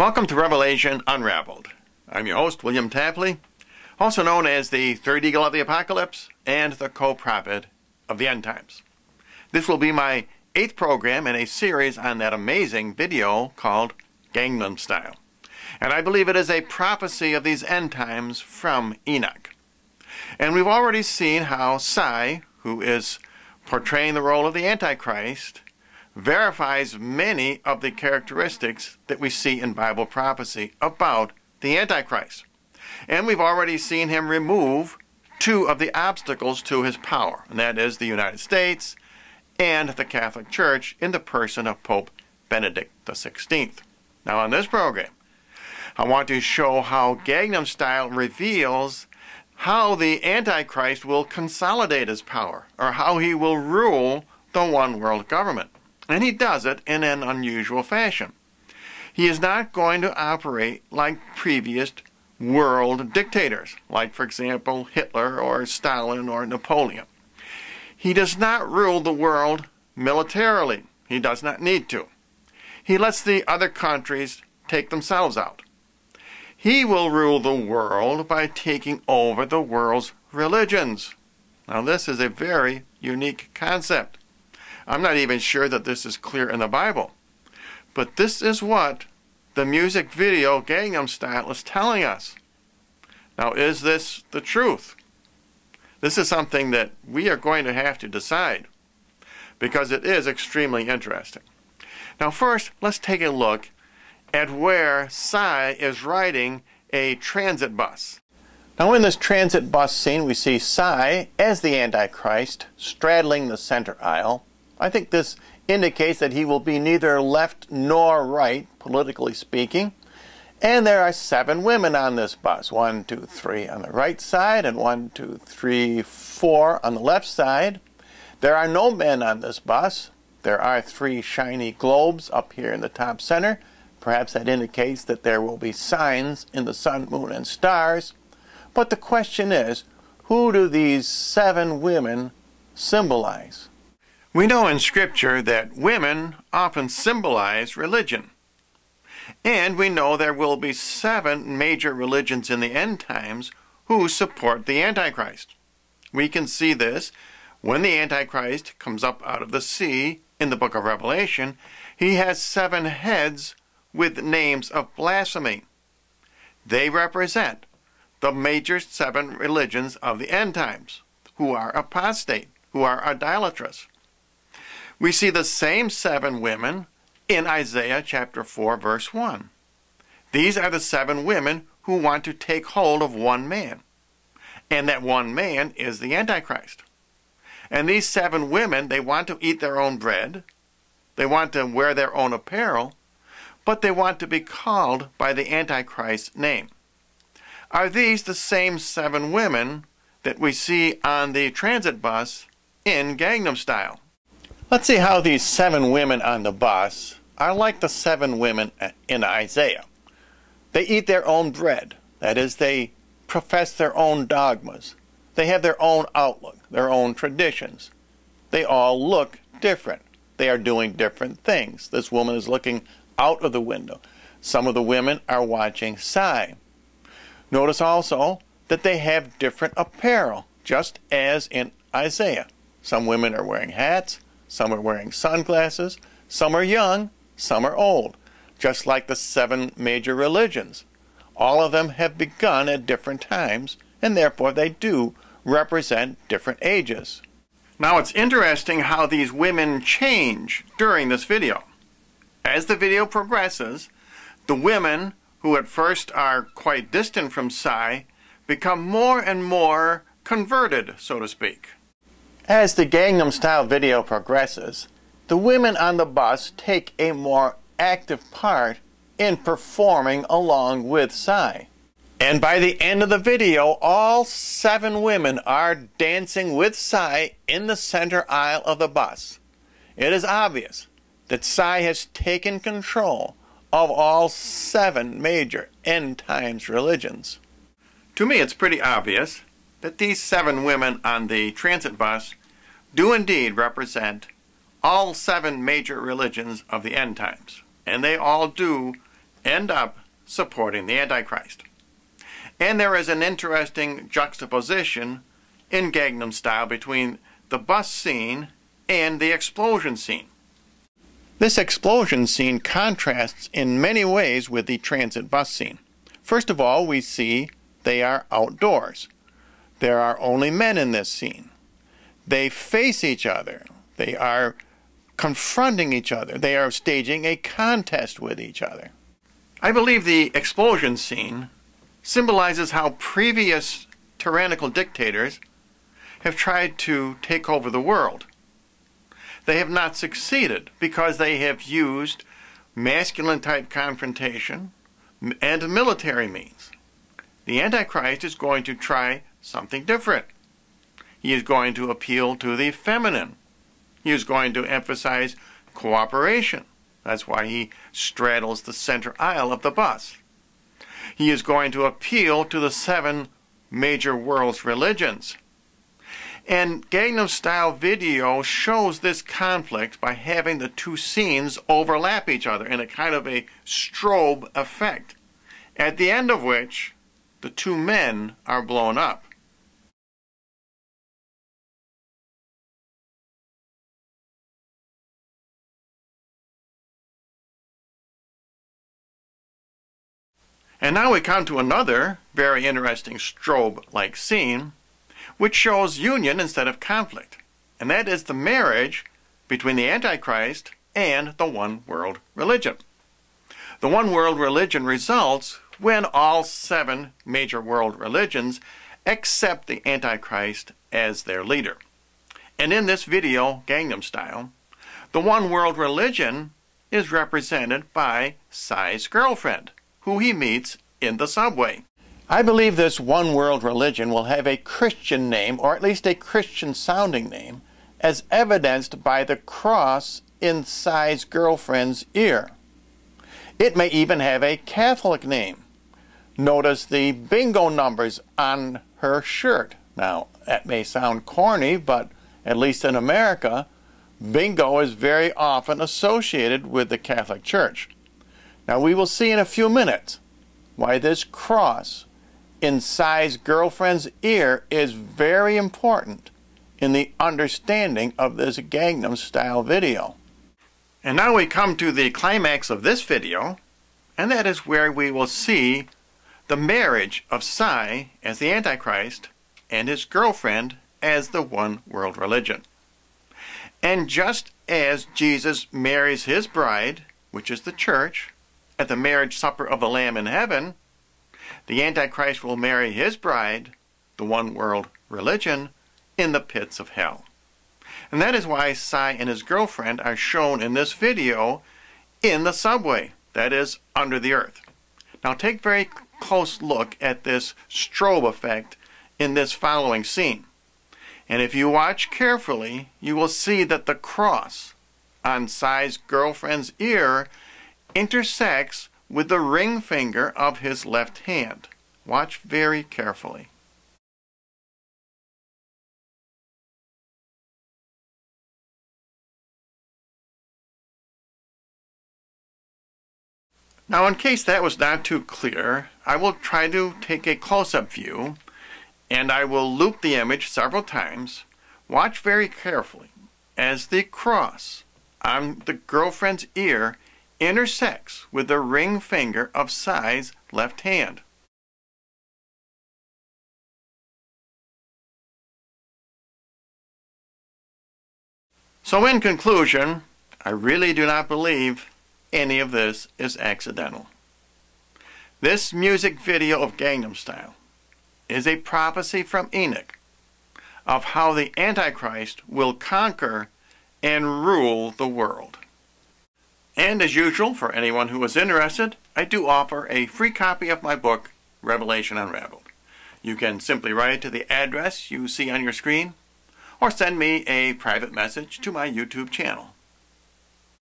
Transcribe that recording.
Welcome to Revelation Unraveled. I'm your host, William Tapley, also known as the Third Eagle of the Apocalypse and the Co-Prophet of the End Times. This will be my 8th program in a series on that amazing video called Gangnam Style. And I believe it is a prophecy of these end times from Enoch. And we've already seen how Psy, who is portraying the role of the Antichrist, verifies many of the characteristics that we see in Bible prophecy about the Antichrist. And we've already seen him remove 2 of the obstacles to his power, and that is the United States and the Catholic Church in the person of Pope Benedict XVI. Now on this program, I want to show how Gangnam Style reveals how the Antichrist will consolidate his power, or how he will rule the one world government. And he does it in an unusual fashion. He is not going to operate like previous world dictators, like, for example, Hitler or Stalin or Napoleon. He does not rule the world militarily. He does not need to. He lets the other countries take themselves out. He will rule the world by taking over the world's religions. Now, this is a very unique concept. I'm not even sure that this is clear in the Bible. But this is what the music video Gangnam Style is telling us. Now, is this the truth? This is something that we are going to have to decide, because it is extremely interesting. Now first, let's take a look at where Psy is riding a transit bus. Now in this transit bus scene, we see Psy as the Antichrist straddling the center aisle. I think this indicates that he will be neither left nor right, politically speaking. And there are 7 women on this bus. 1, 2, 3 on the right side, and 1, 2, 3, 4 on the left side. There are no men on this bus. There are 3 shiny globes up here in the top center. Perhaps that indicates that there will be signs in the sun, moon, and stars. But the question is, who do these 7 women symbolize? We know in Scripture that women often symbolize religion. And we know there will be 7 major religions in the end times who support the Antichrist. We can see this when the Antichrist comes up out of the sea in the book of Revelation. He has 7 heads with names of blasphemy. They represent the major 7 religions of the end times, who are apostate, who are idolatrous. We see the same 7 women in Isaiah chapter 4, verse 1. These are the 7 women who want to take hold of one man. And that one man is the Antichrist. And these 7 women, they want to eat their own bread. They want to wear their own apparel. But they want to be called by the Antichrist's name. Are these the same 7 women that we see on the transit bus in Gangnam Style? Let's see how these 7 women on the bus are like the 7 women in Isaiah. They eat their own bread. That is, they profess their own dogmas. They have their own outlook, their own traditions. They all look different. They are doing different things. This woman is looking out of the window. Some of the women are watching Psy. Notice also that they have different apparel, just as in Isaiah. Some women are wearing hats. Some are wearing sunglasses, some are young, some are old, just like the 7 major religions. All of them have begun at different times, and therefore they do represent different ages. Now it's interesting how these women change during this video. As the video progresses, the women, who at first are quite distant from Psy, become more and more converted, so to speak. As the Gangnam Style video progresses, the women on the bus take a more active part in performing along with Psy. And by the end of the video, all 7 women are dancing with Psy in the center aisle of the bus. It is obvious that Psy has taken control of all 7 major end times religions. To me, it's pretty obvious that these 7 women on the transit bus do indeed represent all 7 major religions of the end times. And they all do end up supporting the Antichrist. And there is an interesting juxtaposition in Gangnam Style between the bus scene and the explosion scene. This explosion scene contrasts in many ways with the transit bus scene. First of all, we see they are outdoors. There are only men in this scene. They face each other. They are confronting each other. They are staging a contest with each other. I believe the explosion scene symbolizes how previous tyrannical dictators have tried to take over the world. They have not succeeded because they have used masculine-type confrontation and military means. The Antichrist is going to try something different. He is going to appeal to the feminine. He is going to emphasize cooperation. That's why he straddles the center aisle of the bus. He is going to appeal to the 7 major world's religions. And Gangnam Style video shows this conflict by having the two scenes overlap each other in a kind of a strobe effect, at the end of which the two men are blown up. And now we come to another very interesting strobe-like scene, which shows union instead of conflict. And that is the marriage between the Antichrist and the one world religion. The one world religion results when all 7 major world religions accept the Antichrist as their leader. And in this video, Gangnam Style, the one world religion is represented by Psy's girlfriend, who he meets in the subway. I believe this one world religion will have a Christian name, or at least a Christian sounding name, as evidenced by the cross in Psy's girlfriend's ear. It may even have a Catholic name. Notice the bingo numbers on her shirt. Now, that may sound corny, but at least in America, bingo is very often associated with the Catholic Church. Now, we will see in a few minutes why this cross in Psy's girlfriend's ear is very important in the understanding of this Gangnam Style video. And now we come to the climax of this video, and that is where we will see the marriage of Psy as the Antichrist and his girlfriend as the one world religion. And just as Jesus marries his bride, which is the church, at the marriage supper of the Lamb in heaven, the Antichrist will marry his bride, the one world religion, in the pits of hell. And that is why Psy and his girlfriend are shown in this video in the subway, that is, under the earth. Now take a very close look at this strobe effect in this following scene. And if you watch carefully, you will see that the cross on Psy's girlfriend's ear intersects with the ring finger of his left hand. Watch very carefully. Now, in case that was not too clear, I will try to take a close-up view, and I will loop the image several times. Watch very carefully as the cross on the girlfriend's ear intersects with the ring finger of Psy's left hand. So in conclusion, I really do not believe any of this is accidental. This music video of Gangnam Style is a prophecy from Enoch of how the Antichrist will conquer and rule the world. And as usual, for anyone who is interested, I do offer a free copy of my book, Revelation Unraveled. You can simply write to the address you see on your screen, or send me a private message to my YouTube channel.